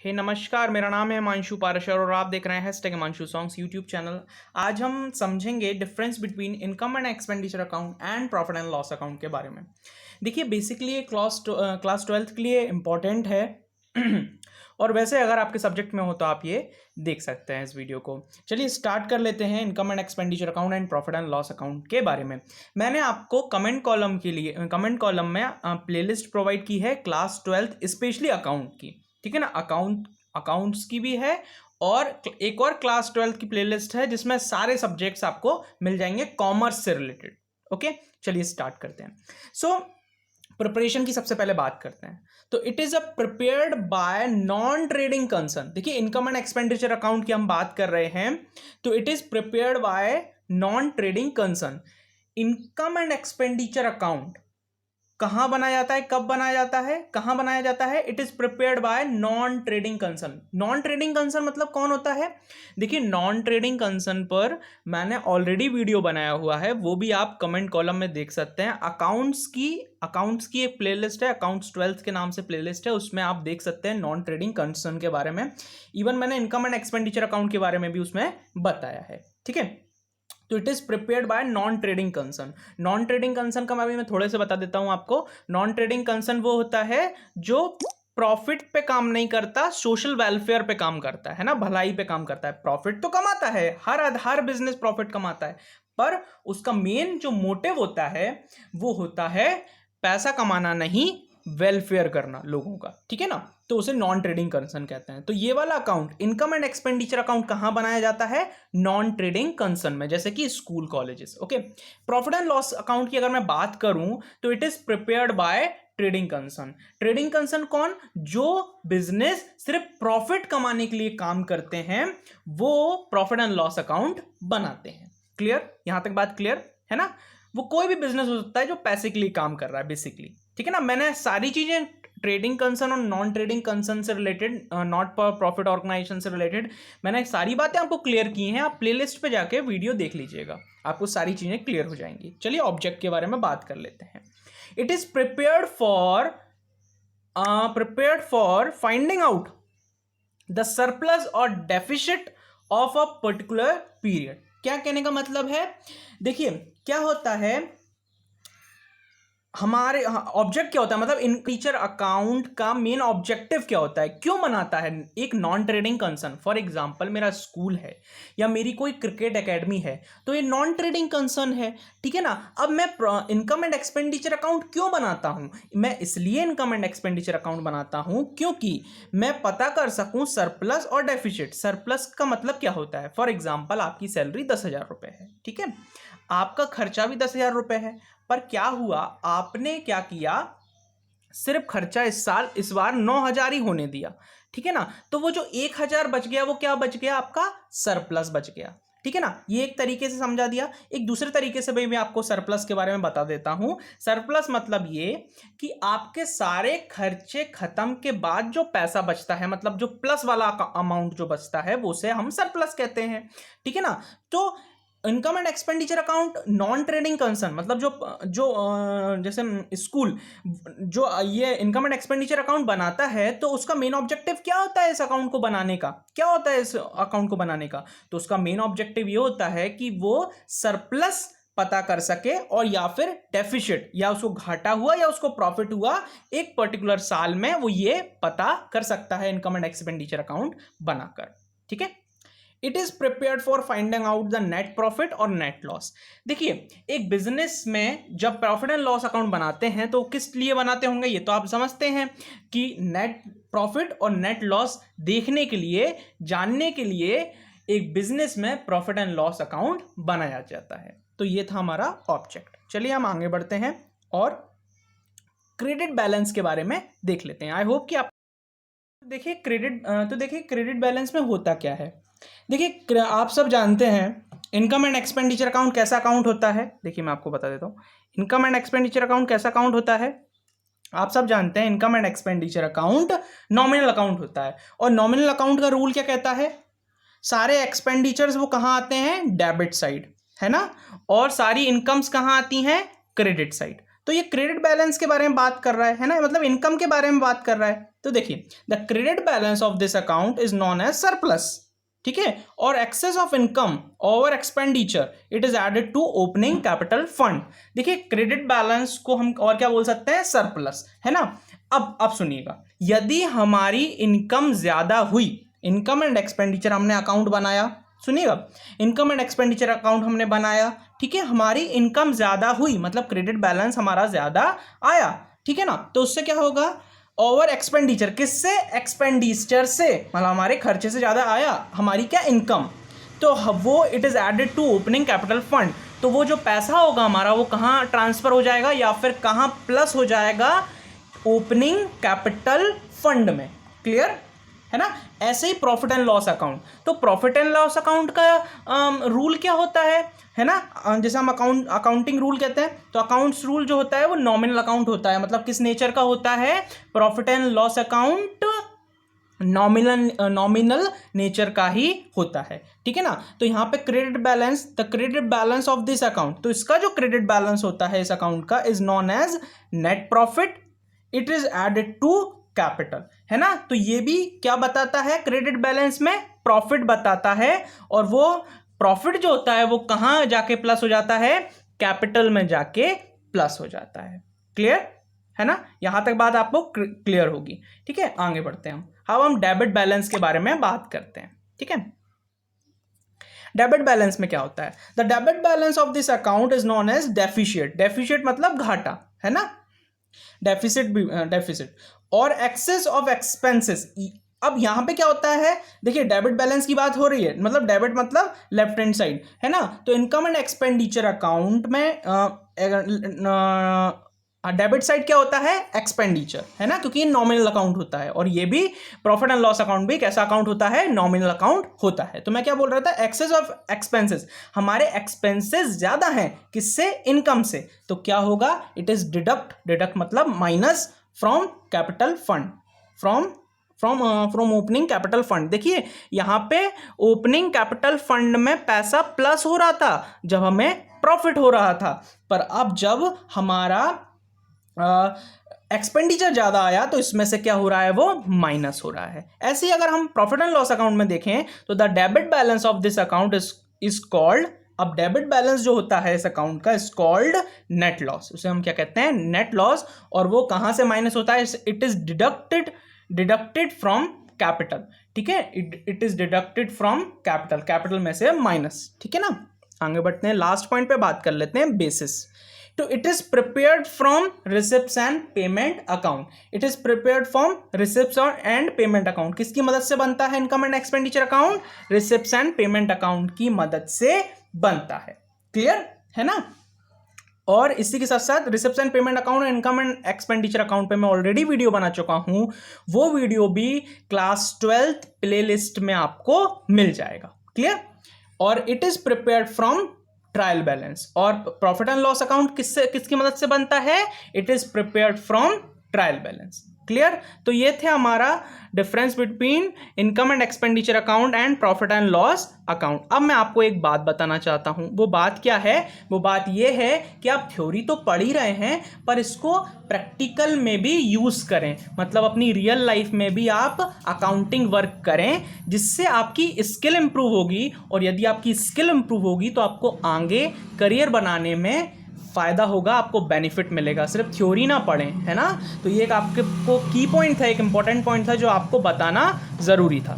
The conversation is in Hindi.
हे नमस्कार, मेरा नाम है हिमांशु पाराशर और आप देख रहे हैं hashtag Himanshu songs YouTube channel. आज हम समझेंगे difference between income and expenditure account and profit and loss account के बारे में। देखिए, बेसिकली ये क्लास 12th के लिए इम्पॉर्टेंट है और वैसे अगर आपके सब्जेक्ट में हो तो आप ये देख सकते हैं इस वीडियो को। चलिए स्टार्ट कर लेते हैं income and expenditure account and profit and loss account के बारे में। मैंने आपको कमेंट कॉलम में प्लेलिस्ट प्रोवाइड की है क्लास 12th स्पेशली अकाउंट की, ठीक है ना। अकाउंट्स की भी है और एक और क्लास 12th की प्लेलिस्ट है जिसमें सारे सब्जेक्ट्स आपको मिल जाएंगे कॉमर्स से रिलेटेड। ओके, चलिए स्टार्ट करते हैं। सो प्रिपरेशन की सबसे पहले बात करते हैं। तो it is prepared by non trading concern. देखिए, इनकम एंड एक्सपेंडिचर अकाउंट की हम बात कर रहे हैं, तो it is prepared by non trading concern. Income and expenditure account कहाँ बनाया जाता है, कब बनाया जाता है, कहाँ बनाया जाता है? It is prepared by non trading concern. Non trading concern मतलब कौन होता है? देखिए, नॉन ट्रेडिंग कंसर्न पर मैंने ऑलरेडी वीडियो बनाया हुआ है, वो भी आप कमेंट कॉलम में देख सकते हैं। अकाउंट्स की एक प्लेलिस्ट है, अकाउंट्स 12th के नाम से प्लेलिस्ट है, उसमें आप देख सकते हैं नॉन ट्रेडिंग कंसर्न के बारे में। इवन मैंने इनकम एंड एक्सपेंडिचर अकाउंट के बारे में भी उसमें बताया है, ठीक है। तो it is prepared by non trading concern. Non trading concern का मैं थोड़े से बता देता हूं आपको। नॉन ट्रेडिंग कंसर्न वो होता है जो प्रॉफिट पे काम नहीं करता, सोशल वेलफेयर पे काम करता है ना, भलाई पे काम करता है। प्रॉफिट तो कमाता है, हर बिजनेस प्रॉफिट कमाता है, पर उसका मेन जो मोटिव होता है वो होता है पैसा कमाना नहीं, वेलफेयर करना लोगों का, ठीक है ना। तो उसे नॉन ट्रेडिंग कंसर्न कहते हैं। तो ये वाला account, income and expenditure account, कहां बनाया जाता है? नॉन ट्रेडिंग कंसर्न में, जैसे कि school colleges. Okay, profit and loss account की अगर मैं बात करूं तो it is prepared by trading concern. Trading concern कौन? जो बिजनेस सिर्फ प्रॉफिट कमाने के लिए काम करते हैं, वो प्रॉफिट एंड लॉस अकाउंट बनाते हैं। क्लियर? यहां तक बात क्लियर है ना। वो कोई भी बिजनेस हो सकता है जो पैसे के लिए काम कर रहा है बेसिकली, ठीक है ना। मैंने सारी चीजें ट्रेडिंग कंसर्न और नॉन ट्रेडिंग कंसर्न से related, not for profit organisation से रिलेटेड, मैंने सारी बातें आपको क्लियर की हैं। आप प्लेलिस्ट पे जाके वीडियो देख लीजिएगा, आपको सारी चीजें क्लियर हो जाएंगी। चलिए ऑब्जेक्ट के बारे में बात कर लेते हैं। It is prepared for finding out the surplus और deficit of a particular period. क्या कहने का मतलब है? देखिए, क्या होता है, हमारे ऑब्जेक्ट क्या होता है, मतलब इन टीचर अकाउंट का मेन ऑब्जेक्टिव क्या होता है, क्यों बनाता है एक non trading concern? For example, मेरा स्कूल है या मेरी कोई क्रिकेट एकेडमी है, तो ये नॉन ट्रेडिंग कंसर्न है, ठीक है ना। अब मैं इनकम एंड एक्सपेंडिचर अकाउंट क्यों बनाता हूं? मैं इसलिए इनकम एंड एक्सपेंडिचर अकाउंट बनाता हूं क्योंकि मैं पता कर सकूं सरप्लस और डेफिसिट। सरप्लस का मतलब क्या होता है? फॉर एग्जाम्पल, आपकी सैलरी 10,000 रुपये है, ठीक है, आपका खर्चा भी 10,000 रुपये है, पर क्या हुआ, आपने क्या किया, सिर्फ खर्चा इस बार 9,000 ही होने दिया, ठीक है ना। तो वो जो 1,000 बच गया, वो क्या बच गया? आपका सरप्लस बच गया, ठीक है ना। ये एक तरीके से समझा दिया। एक दूसरे तरीके से भी मैं आपको सरप्लस के बारे में बता देता हूं। सरप्लस मतलब ये कि आपके सारे खर्चे खत्म के बाद जो पैसा बचता है, मतलब जो प्लस वाला अमाउंट जो बचता है, वो उसे हम सरप्लस कहते हैं, ठीक है ना। तो income and expenditure account non trading concern, मतलब जैसे स्कूल जो ये इनकम एंड एक्सपेंडिचर अकाउंट बनाता है, तो उसका मेन ऑब्जेक्टिव क्या होता है? इस अकाउंट को बनाने का क्या होता है? इस अकाउंट को बनाने का तो उसका मेन ऑब्जेक्टिव ये होता है कि वो सरप्लस पता कर सके, और या फिर डेफिसिट, या उसको घाटा हुआ या उसको प्रॉफिट हुआ एक पर्टिकुलर साल में, वो ये पता कर सकता है इनकम एंड एक्सपेंडिचर अकाउंट बनाकर, ठीक है। It is prepared for finding out the net profit और नेट लॉस। देखिए, एक बिजनेस में जब प्रॉफिट एंड लॉस अकाउंट बनाते हैं तो किस लिए बनाते होंगे, ये तो आप समझते हैं कि नेट प्रॉफिट और नेट लॉस देखने के लिए, जानने के लिए एक बिजनेस में प्रॉफिट एंड लॉस अकाउंट बनाया जाता है। तो ये था हमारा ऑब्जेक्ट। चलिए हम आगे बढ़ते हैं और क्रेडिट बैलेंस के बारे में देख लेते हैं। आई होप कि आप देखिए क्रेडिट बैलेंस में होता क्या है। देखिए, आप सब जानते हैं इनकम एंड एक्सपेंडिचर अकाउंट कैसा अकाउंट होता है। देखिए, मैं आपको बता देता हूँ इनकम एंड एक्सपेंडिचर अकाउंट कैसा अकाउंट होता है। आप सब जानते हैं income and expenditure account nominal account होता है, और नॉमिनल अकाउंट का रूल क्या कहता है? सारे एक्सपेंडिचर्स वो कहाँ आते हैं? डेबिट साइड, है ना। और सारी इनकम्स कहाँ आती हैं? Credit side. तो ये क्रेडिट बैलेंस के बारे में बात कर रहा है ना, मतलब इनकम के बारे में बात कर रहा है। तो देखिए the credit balance of this account is known as surplus, ठीक है, और excess of income over expenditure it is added to opening capital fund. देखिए क्रेडिट बैलेंस को हम और क्या बोल सकते हैं, सरप्लस, है ना। अब सुनिएगा, यदि हमारी इनकम ज्यादा हुई, इनकम एंड एक्सपेंडिचर हमने अकाउंट बनाया, सुनिएगा, इनकम एंड एक्सपेंडिचर अकाउंट हमने बनाया, ठीक है, हमारी इनकम ज्यादा हुई मतलब क्रेडिट बैलेंस हमारा ज्यादा आया, ठीक है ना, तो उससे क्या होगा, ओवर एक्सपेंडिचर, किससे, एक्सपेंडिचर से, मतलब हमारे खर्चे से ज्यादा आया हमारी क्या, इनकम, तो वो it is added to opening capital fund, तो वो जो पैसा होगा हमारा वो कहाँ ट्रांसफर हो जाएगा या फिर कहाँ प्लस हो जाएगा, ओपनिंग कैपिटल फंड में। क्लियर है ना। ऐसे ही प्रॉफिट एंड लॉस अकाउंट, तो प्रॉफिट एंड लॉस अकाउंट का रूल क्या होता है ना, जैसे हम अकाउंटिंग रूल कहते हैं, तो अकाउंट्स रूल जो होता है वो नॉमिनल अकाउंट होता है, मतलब किस नेचर का होता है, profit and loss account nominal nature का ही होता है, ठीक है ना। तो यहाँ पे credit balance, the credit balance of this account, तो इसका जो क्रेडिट बैलेंस होता है इस अकाउंट का is known as net profit, it is added to capital, है ना। तो ये भी क्या बताता है, क्रेडिट बैलेंस में प्रॉफिट बताता है, और वो प्रॉफिट जो होता है वो कहाँ जाके प्लस हो जाता है, कैपिटल में जाके प्लस हो जाता है। क्लियर है ना, यहां तक बात आपको क्लियर होगी, ठीक है। आगे बढ़ते हैं अब हम डेबिट बैलेंस के बारे में बात करते हैं, ठीक है। डेबिट बैलेंस में क्या होता है, the debit balance of this account is known as deficit, deficit मतलब घाटा, है ना, डेफिसिट और एक्सेस ऑफ एक्सपेंसेस। अब यहां पे क्या होता है, देखिए डेबिट बैलेंस की बात हो रही है, मतलब डेबिट मतलब लेफ्ट हैंड साइड, है ना। तो इनकम एंड एक्सपेंडिचर अकाउंट में डेबिट साइड क्या होता है, एक्सपेंडिचर, है ना, क्योंकि ये नॉमिनल अकाउंट होता है, और ये भी प्रॉफिट एंड लॉस अकाउंट भी कैसा अकाउंट होता है, नॉमिनल अकाउंट होता है। तो मैं क्या बोल रहा था, एक्सेस ऑफ एक्सपेंसेस, हमारे एक्सपेंसेस ज्यादा हैं किससे, इनकम से, तो क्या होगा, इट इज डिडक्ट मतलब minus from capital fund, from opening capital fund. देखिए यहां पे ओपनिंग कैपिटल फंड में पैसा प्लस हो रहा था जब हमें प्रॉफिट हो रहा था, पर अब जब हमारा एक्सपेंडिचर ज्यादा आया तो इसमें से क्या हो रहा है, वो माइनस हो रहा है। ऐसे ही अगर हम प्रॉफिट एंड लॉस अकाउंट में देखें तो the debit balance of this account is called, अब डेबिट बैलेंस जो होता है इस अकाउंट का इज कॉल्ड नेट लॉस, उसे हम क्या कहते हैं, नेट लॉस, और वो कहां से माइनस होता है, it is deducted from capital, ठीक है, it is deducted from capital में से माइनस, ठीक है ना। आगे बढ़ते हैं, लास्ट पॉइंट पे बात कर लेते हैं, बेसिस। तो it is prepared from receipts and payment account, it is prepared from receipts and payment account, किसकी मदद से बनता है income and expenditure account, receipts and payment account की मदद से बनता है। क्लियर है ना। और इसी के साथ साथ रिसिप्ट्स एंड पेमेंट अकाउंट और इनकम एंड एक्सपेंडिचर अकाउंट पे मैं ऑलरेडी वीडियो बना चुका हूं, वो वीडियो भी क्लास 12th प्लेलिस्ट में आपको मिल जाएगा। क्लियर। और it is prepared from trial balance, और प्रॉफिट एंड लॉस अकाउंट किसकी मदद से बनता है, it is prepared from trial balance. Clear. तो ये थे हमारा difference between income and expenditure account and profit and loss account. अब मैं आपको एक बात बताना चाहता हूं, वो बात क्या है, वो बात ये है कि आप थ्योरी तो पढ़ ही रहे हैं पर इसको प्रैक्टिकल में भी यूज करें, मतलब अपनी रियल लाइफ में भी आप अकाउंटिंग वर्क करें, जिससे आपकी स्किल इंप्रूव होगी, और यदि आपकी स्किल इंप्रूव होगी तो आपको आगे करियर बनाने में फ़ायदा होगा, आपको बेनिफिट मिलेगा, सिर्फ थ्योरी ना पढ़ें, है ना। तो ये एक आपके को की पॉइंट था, एक इंपॉर्टेंट पॉइंट था जो आपको बताना ज़रूरी था।